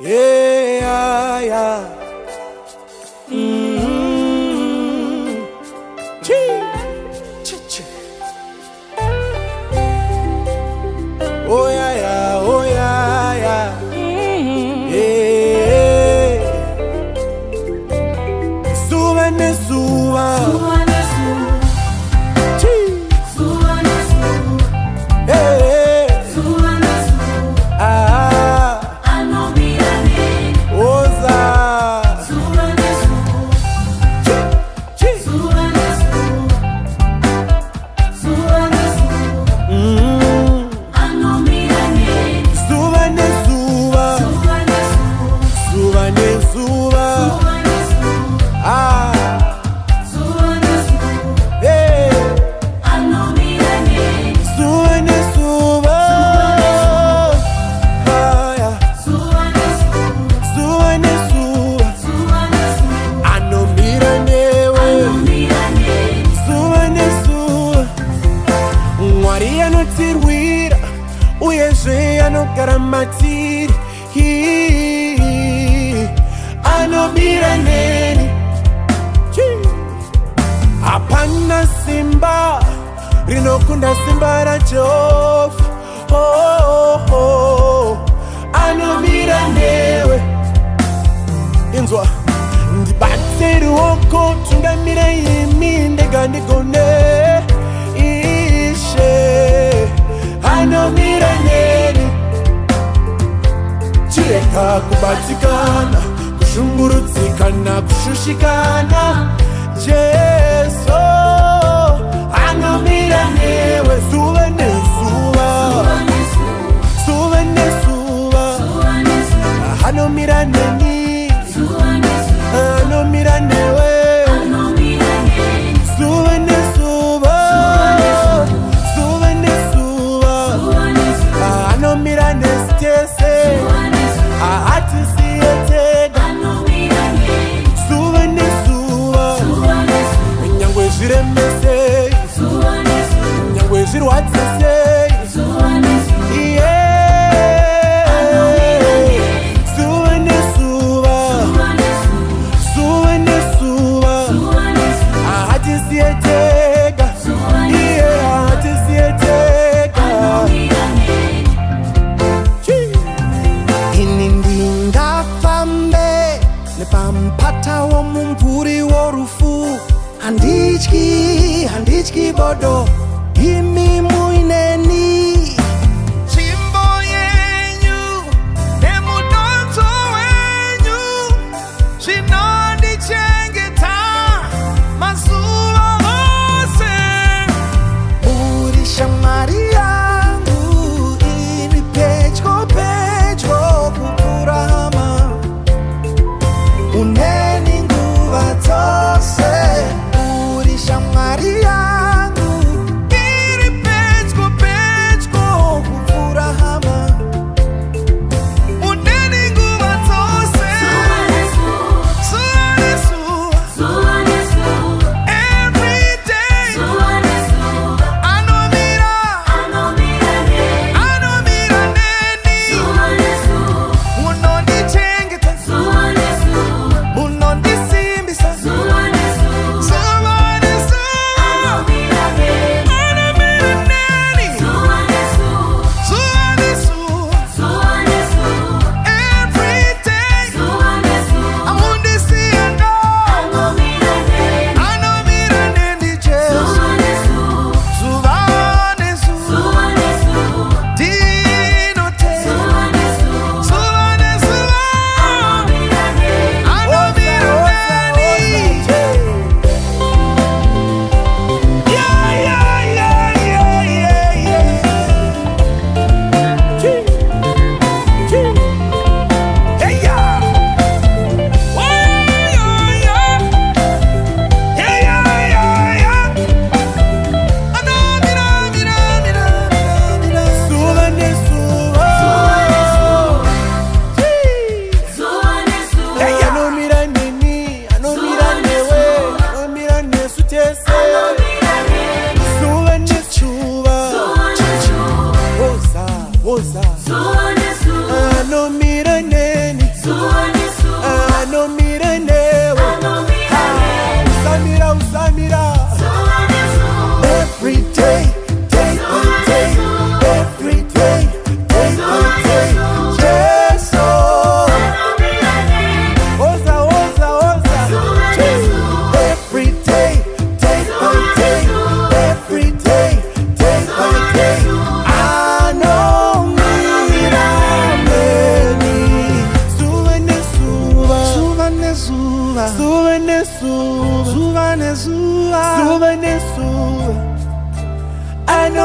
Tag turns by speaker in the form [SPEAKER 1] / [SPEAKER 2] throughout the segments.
[SPEAKER 1] Yeah, yeah. Chee. Chee. Oh yeah, yeah. Oh yeah, yeah. Yeah. Suba ne suba. Chee. Hey. Karamatiri anobira neni apana simba rinokunda simba rachofu anobira newe inzwa ndibatse ruoko tungamire imi ndega ndigone ishe anobira neni chireka kubatikana kushungurudzikana kushushikana Jesu anomira newe zuva nezuva zuva nezuva anomira neni anomira newe zuva nezuva zuva nezuva anomira nestese ahati siyetega zuva nezuva nyangwe zviremesei nyangwe zvirwadzisei zuva nezuva zuva nezuva ahati siyetega ahati siyetega pampata womumvuri worufu handityi bodo imi muineni chimbo yenyu nemudoto wenyu zvinondichengeta mazuva ose uri shamwari yangu iri pedyo pedyo kukurama uneni nguva dzose uri shamwari yangu iri pedyo pedyo kupfuura hama uneni nguva dzose zuva nezuva every day anomira neni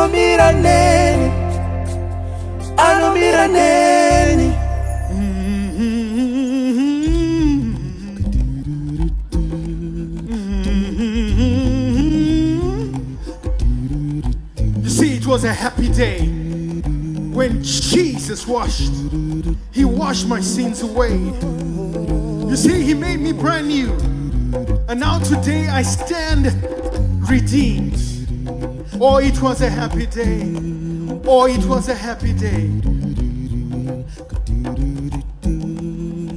[SPEAKER 1] anomira neni, anomira neni.
[SPEAKER 2] You see, it was a happy day when Jesus He washed my sins away. You see, He made me brand new. And now today I stand redeemed. Oh, it was a happy day. Oh, it was a happy day.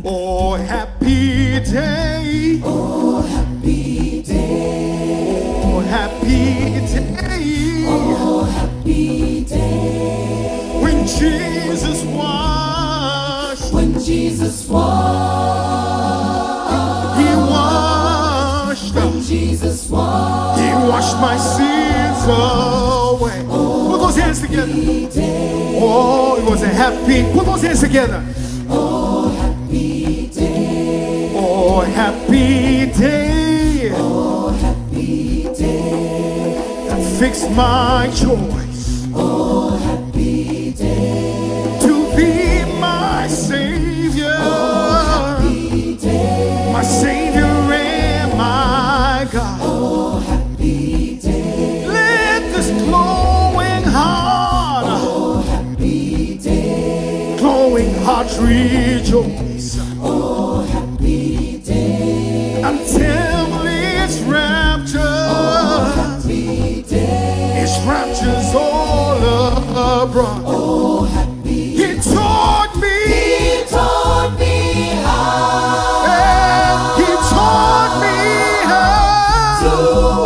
[SPEAKER 2] Oh, happy day.
[SPEAKER 1] Oh, happy day.
[SPEAKER 2] Oh, happy day.
[SPEAKER 1] Oh, happy day.
[SPEAKER 2] When Jesus washed.
[SPEAKER 1] When Jesus washed.
[SPEAKER 2] He washed.
[SPEAKER 1] When Jesus washed.
[SPEAKER 2] He washed my sins away. Put those hands together. Oh, it was a happy. Put those hands together.
[SPEAKER 1] Oh, happy day.
[SPEAKER 2] Oh, happy day.
[SPEAKER 1] Oh, happy day.
[SPEAKER 2] That fixed my choice.
[SPEAKER 1] Oh, happy day.
[SPEAKER 2] To be my Savior.
[SPEAKER 1] Oh, happy day.
[SPEAKER 2] My Savior and my God.
[SPEAKER 1] Oh, happy day.
[SPEAKER 2] Let this glowing heart.
[SPEAKER 1] Oh, happy day.
[SPEAKER 2] Glowing heart rejoice.
[SPEAKER 1] Oh, happy day.
[SPEAKER 2] Until it's rapture.
[SPEAKER 1] Oh, happy day.
[SPEAKER 2] It's rapture's all abroad.
[SPEAKER 1] Oh, happy.
[SPEAKER 2] He taught me.
[SPEAKER 1] He taught me how.
[SPEAKER 2] And He taught me
[SPEAKER 1] To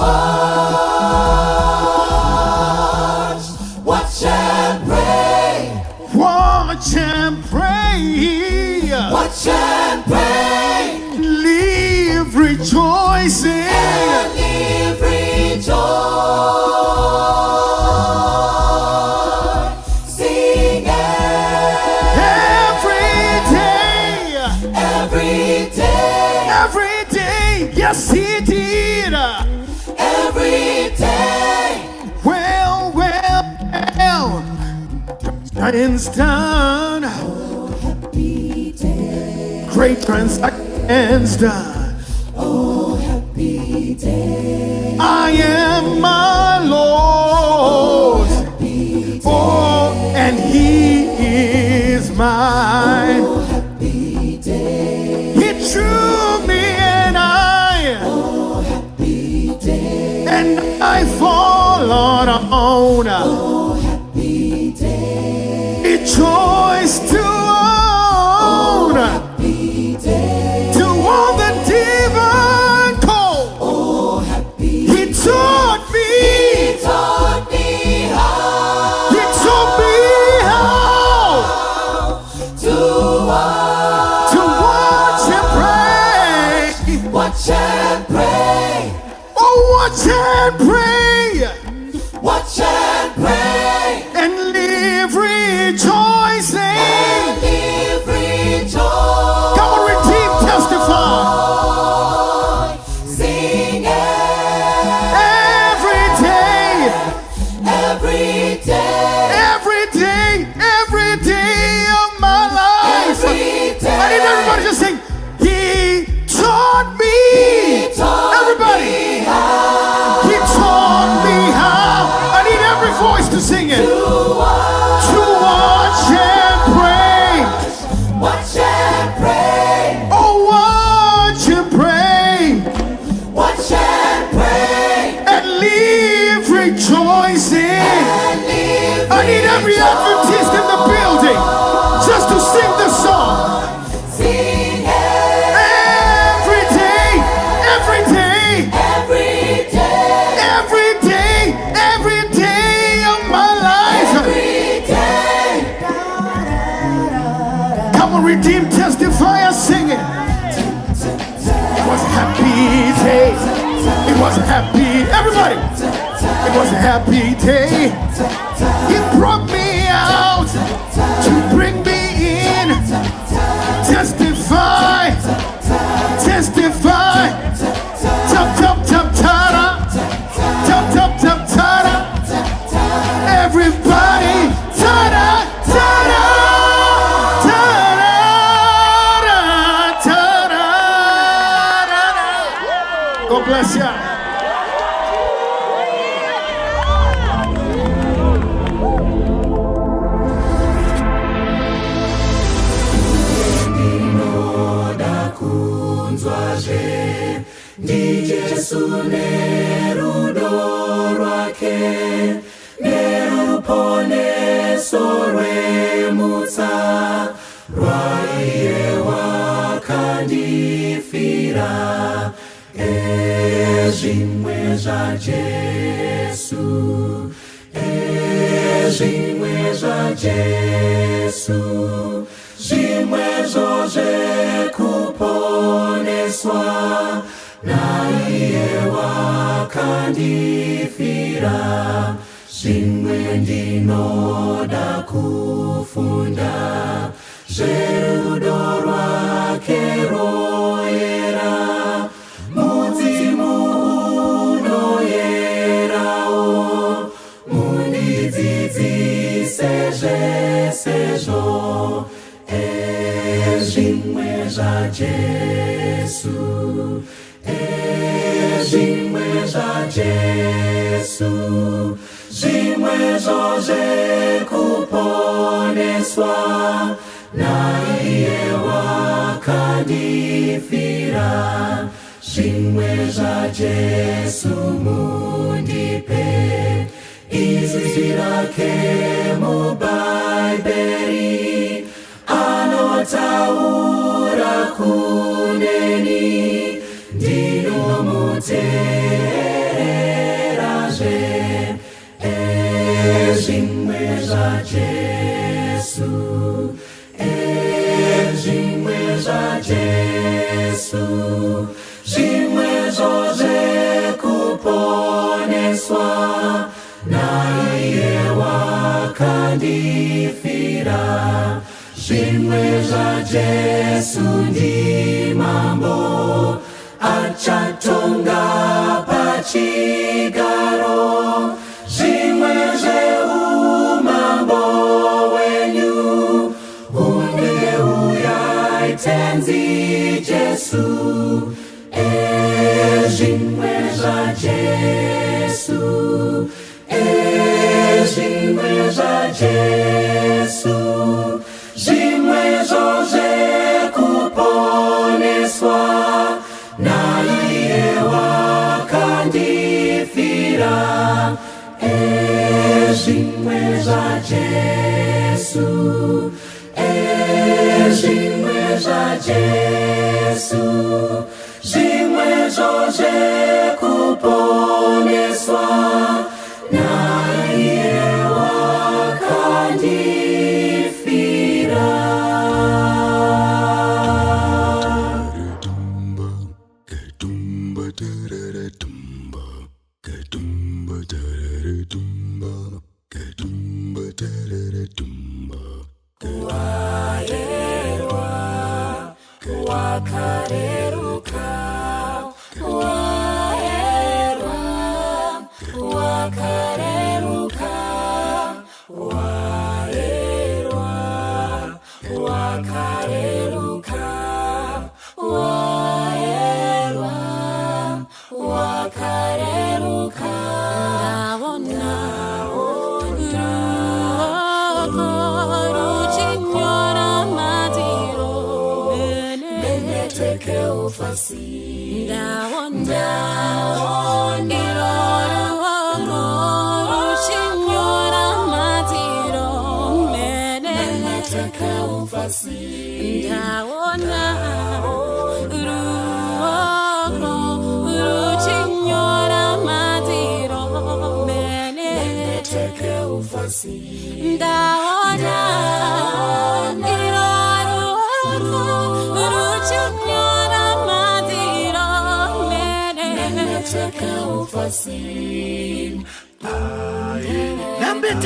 [SPEAKER 2] how.
[SPEAKER 1] watch and pray.
[SPEAKER 2] Watch and pray.
[SPEAKER 1] Watch and pray.
[SPEAKER 2] Live rejoicing.
[SPEAKER 1] And live rejoicing
[SPEAKER 2] Every day.
[SPEAKER 1] every day.
[SPEAKER 2] Every day. Yes, He did.
[SPEAKER 1] Every day.
[SPEAKER 2] Well. Science done.
[SPEAKER 1] Happy day.
[SPEAKER 2] Great transactions done.
[SPEAKER 1] Oh, happy day.
[SPEAKER 2] I am my Lord.
[SPEAKER 1] Happy day.
[SPEAKER 2] Oh, and He is mine.
[SPEAKER 1] Oh, happy day.
[SPEAKER 2] He drew me and
[SPEAKER 1] Oh, happy day.
[SPEAKER 2] I fall on.
[SPEAKER 1] Oh, happy day.
[SPEAKER 2] Rejoice to own.
[SPEAKER 1] Happy day.
[SPEAKER 2] To own the divine call.
[SPEAKER 1] Oh, happy.
[SPEAKER 2] He taught me.
[SPEAKER 1] He taught me how.
[SPEAKER 2] He taught me how
[SPEAKER 1] To
[SPEAKER 2] watch and pray.
[SPEAKER 1] watch and pray.
[SPEAKER 2] Oh, watch and pray.
[SPEAKER 1] Watch and pray.
[SPEAKER 2] And live rejoicing.
[SPEAKER 1] And live rejoicing.
[SPEAKER 2] Come on, redeem, testify.
[SPEAKER 1] Sing
[SPEAKER 2] Every day.
[SPEAKER 1] every day.
[SPEAKER 2] Every day of my life.
[SPEAKER 1] Every day.
[SPEAKER 2] I need everybody to sing. He taught me.
[SPEAKER 1] taught
[SPEAKER 2] Everybody.
[SPEAKER 1] me how.
[SPEAKER 2] He taught me how. I need every voice to sing it.
[SPEAKER 1] To
[SPEAKER 2] watch and pray.
[SPEAKER 1] watch and pray.
[SPEAKER 2] Oh, watch and pray.
[SPEAKER 1] Watch and pray.
[SPEAKER 2] And live rejoicing.
[SPEAKER 1] And live
[SPEAKER 2] I need every Adventist in the building just to sing this song.
[SPEAKER 1] Sing
[SPEAKER 2] Every day.
[SPEAKER 1] every
[SPEAKER 2] Day of my life.
[SPEAKER 1] every day.
[SPEAKER 2] Come on, redeem, testify, and sing it. It was a happy day. It was a happy. Everybody. It was a happy day. He brought me out to bring me in. Testify. Tap, tap, tap, ta-da. Tap, tap, tap, ta-da.
[SPEAKER 1] Jesu nerudo rwake neruponeso rwemutsa rwaiye wakandifira ezvimwe zvaJesu ezvimwe zvaJesu zvimwe zvekuponeswa naiye wakandifira zvimwe ndinoda kufunda zverudo rwake royera mudzimu unoyerawo mundidzidzise zvesezvo ezvimwe zvaJesu ezvimwe zvaJesu zvimwe zvekuponeswa naiye wakandifira zvimwe zvaJesu mundipe izwi rake mubhaibheri anotaura kuneni ndinomuteerazve ezvimwe zvaJesu ezvimwe zvaJesu zvimwe zvekuponeswa naiye wakandifira zvimwe zvaJesu ndimambo achatonga pachigaro zvimwe zveumambo wenyu hungeuyai tenzi Jesu ezvimwe zvaJesu ezvimwe zvaJesu zvimwe zvekuponeswa naiye wakandifira ezvimwe zvaJesu ezvimwe zvaJesu zvimwe zvekuponeswa naiye wakandifira wakareruka waerwa wakareruka waerwa wakareruka waerwa wakareruka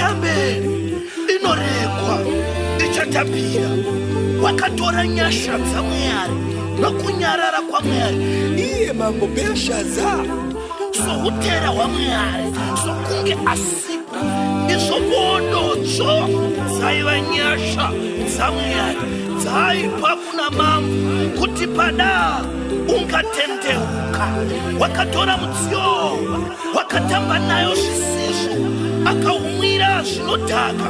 [SPEAKER 3] Nambe inorekwa ichatapira wakatora nyasha dzaMwari nokunyarara kwaMwari iye mambo Belshaza soutera waMwari sokunge asipa izvobododzo dzaiva nyasha dzaMwari dzaipa kuna mambo kuti pada ungatendeuka wakatora mudziyo wakatamba nayo zvisizvo akaumwira zvinodhaka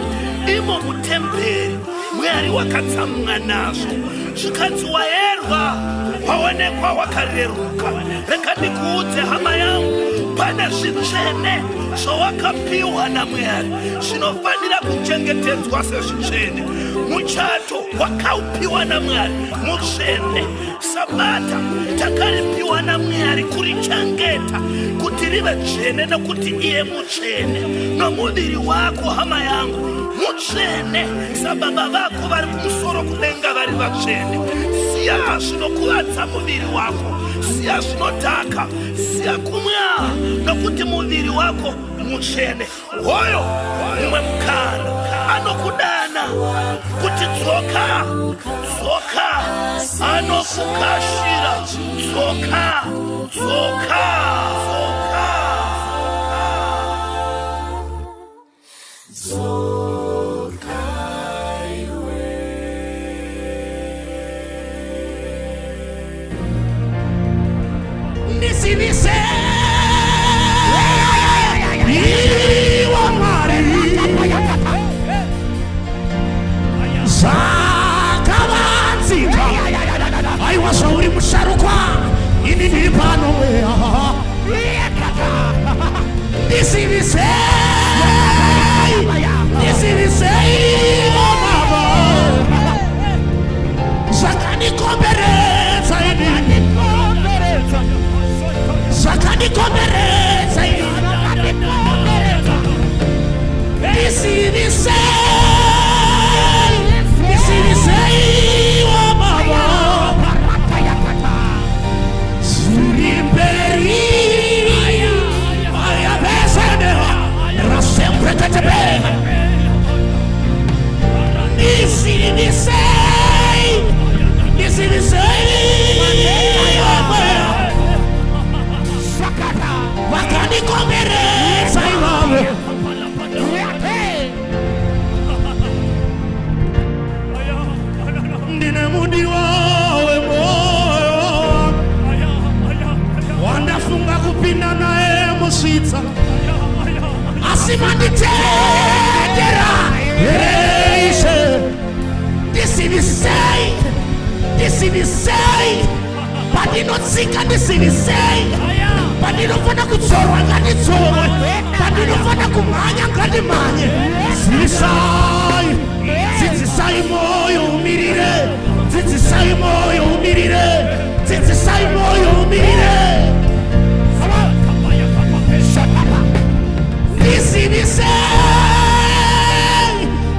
[SPEAKER 3] imo mutemberi Mwari wakatsamwa nazvo zvikanzi waerwa waonekwa wakareruka. Reka ndikuudze hama yangu, pane zvitsvene zvawakapiwa naMwari zvinofanira kuchengetedzwa sezvitsvene. Muchato wakaupiwa naMwari mutsvene. Sabata takaripiwa naMwari kurichengeta kuti rive tsvene nokuti iye mutsvene. Nomuviri wako hama yangu mutsvene sababa vako vari kumusoro kudenga vari vatsvene. Siya zvinokuvadza muviri wako, siya zvinodhaka, siya kumwa nokuti muviri wako mutsvene. Hoyo mumwe mukana anokudana kuti dzoka, dzoka, anokukashira dzoka, dzoka, dzoka, dzoka.
[SPEAKER 1] Nisivise iwa Mwari zakavanzika aiwa zvauri musharukwa ini ndiri pano mweya nisivise iwa Baba zvakanikomberedza ini zvakanikomberedza ini nisivise iwa Baba zviri mberi ayavesenewa rasempreketebe nisivise iwa Baba vakanikomberedza ivavo ndine mudiwa wemoyo wandafunga kupinda naye musvitsa asi manditendera Ishe ndisivisei pandinotsika ndisivisei pandinofana kudzorwa nganditsorwe pandinofana kumhanya ngandimhanye zivisai dzidzisai moyo umirire dzidzisai moyo umirire dzidzisai moyo umirire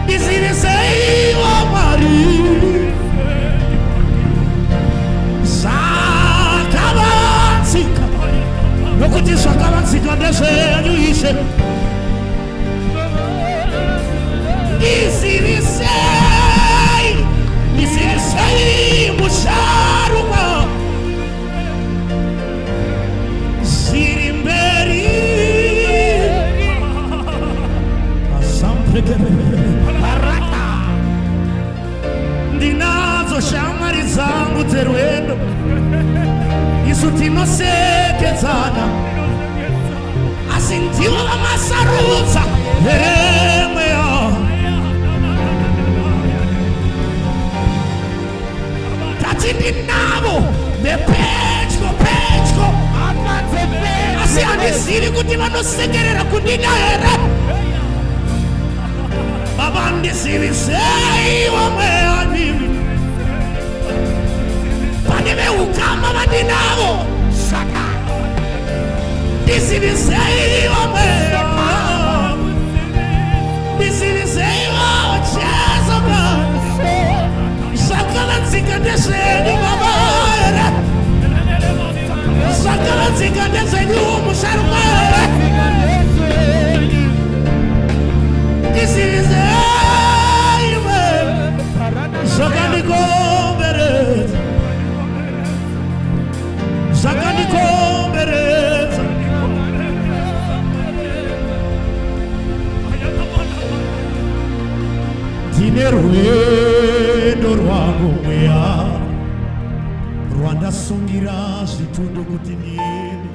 [SPEAKER 1] ndisivisei wa Mwari zvakavanzika nokuti zvakavanzika ndezvenyu Ishe ndisivisei musharukwa zviri mberi ndinadzo shamwari dzangu dzerwendo isu tinosekedzana asi ndivo vamasarudza mweya tati ndinavo vepedyo asi handizivi kuti vanosekerera kundida here. Baba ndisivisei wa mweya ndimi pane veukama vandinavo ndisivisei wa mweya ndisivisei wa Jesu zvakavanzika ndezvenyu Baba here zvakavanzika ndezvenyu musharukwa here ndisivisei zvakanikomberedza zvakanikomberedza ndine rwendo rwangu mweya rwandasungira zvitundo kuti ndiende.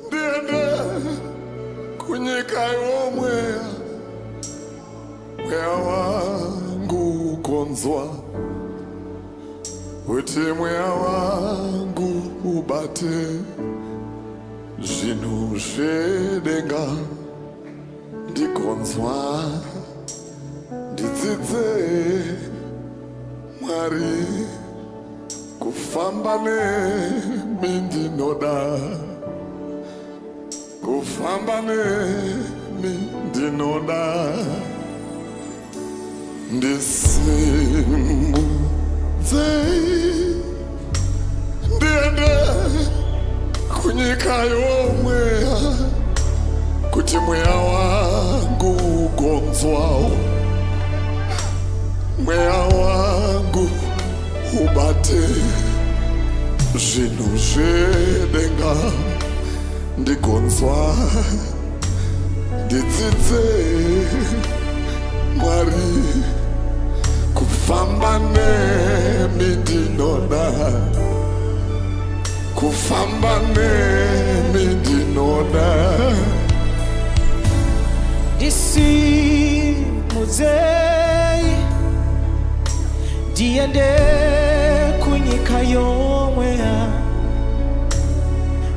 [SPEAKER 4] ndiende kunyika yomweya mweya wangu ukonzwa kuti mweya wangu ubate zvinhu zvedenga ndigonzwa ndidzidze Mwari kufamba nemi ndinoda kufamba nemi ndinoda ndisimudze ndiende kunyika yomweya kuti mweya wangu ugonzwawo mweya wangu ubate zvinhu zvedenga ndigonzwa ndidzidze Mwari kufamba nemi ndinoda kufamba nemi ndinoda
[SPEAKER 1] ndisimudze ndiende kunyika yomweya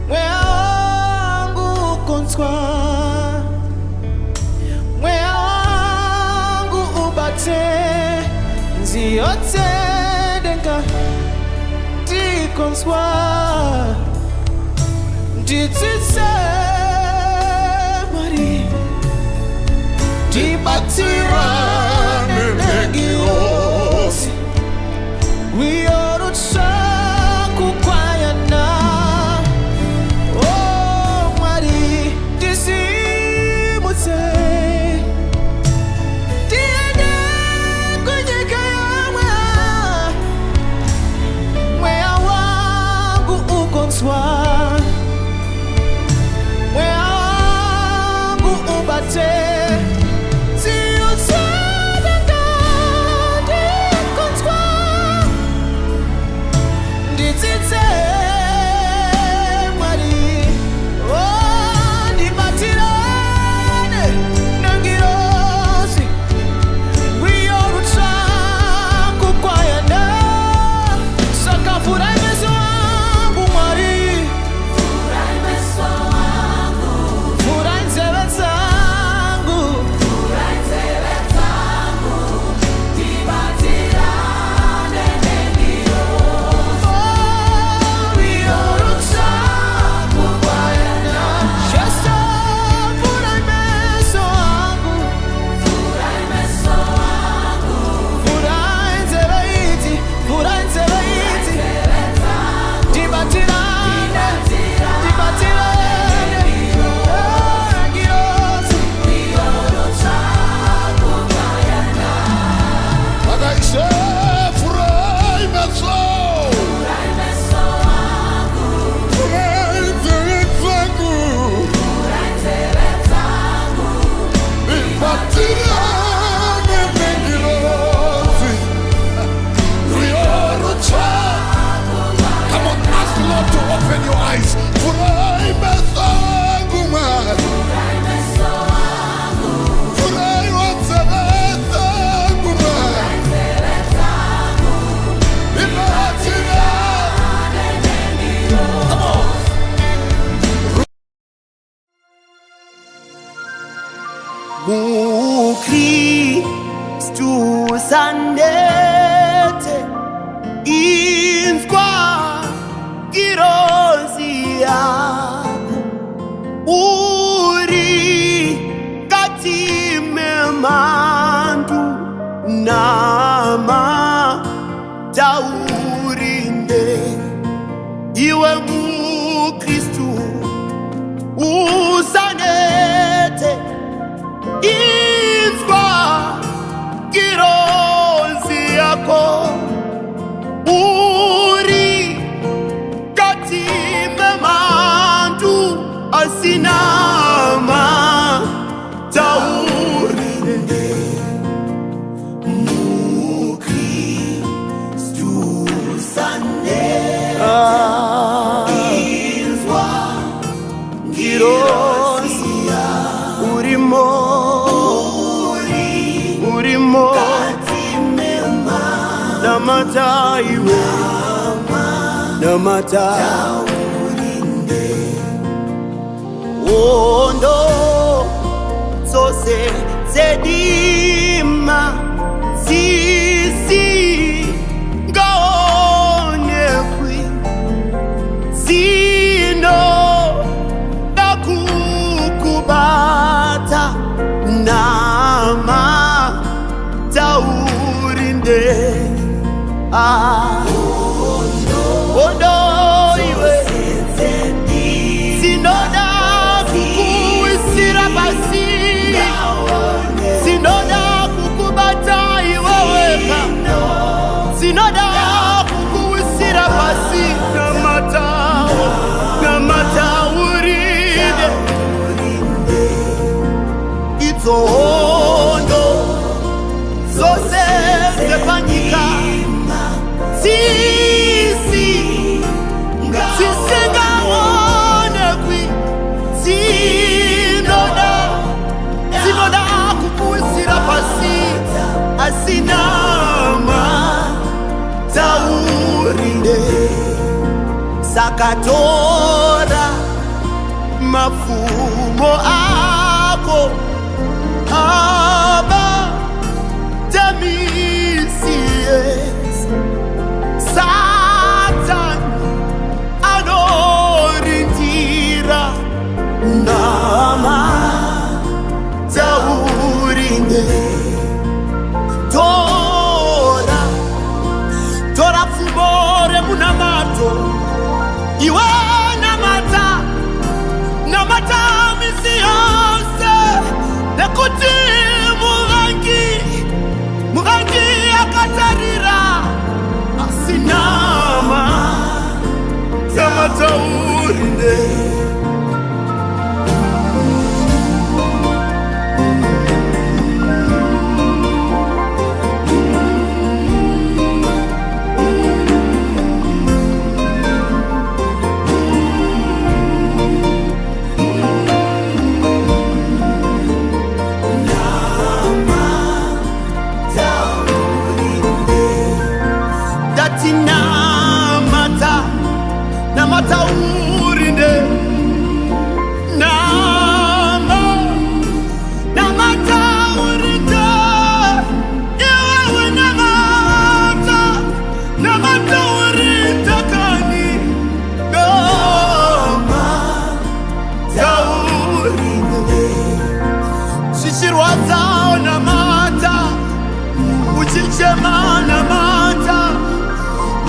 [SPEAKER 1] mweya wangu ugonzwa mweya wangu ubate nziyotse denga ndigonzwa ndidzidze Mwari ndibatirane nengirosi wiyorutsa kukwayana oh Mwari ndisimudze ndiende kunyika yomweya mweya wangu ugonzwa mweya wangu ubate
[SPEAKER 5] Kristu sandete inzwa girozi yako uri katime mandu nama taurinde iwe mu Kristu usanete inzwa girozi yako uri katime mandu asinama taurinde mu Kristu sanete namata ondo zose zedima sisi ngaonekwi sino dakukubata nama taurinde ondo iwe sinoda kukuisira basi sinoda kukubata iwe weka sinoda kukuisira basi namata urinde itsondo zose zepanyika sisi ngaonekwi sinoda kukuisira pasi asinama taurinde sakatora mafumo ako aba demisies Satan anorindira nama taurinde tora fumore munamato iwe namata misi yose nekuti mugangi akatarira asinama tamataurinde namata urinde namata urinde iwewe namata urinde kani namata urinde shishirwazao namata uchichema namata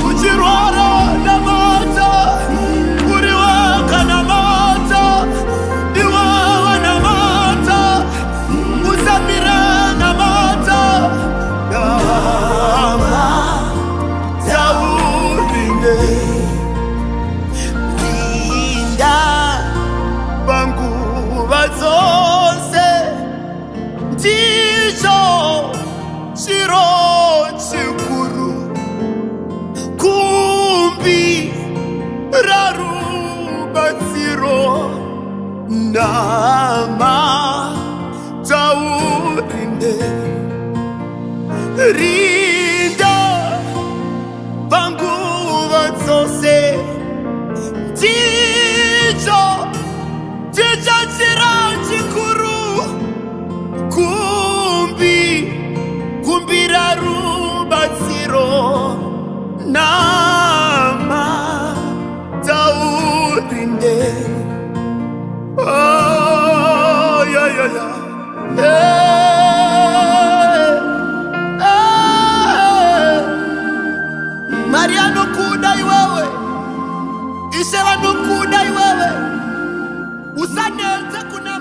[SPEAKER 5] uchirwara namata uriwaka namata iwawa namata uzamira namata namata urinde linda bangu bazose ndicho chiro chikuru kumbi rarubatsiro nama taurinde rinda banguva dzose ndicho chiro chikuru kumbi rarubatsiro nama taurinde Mariano kudai wewe Isela no kudai wewe usanete kuna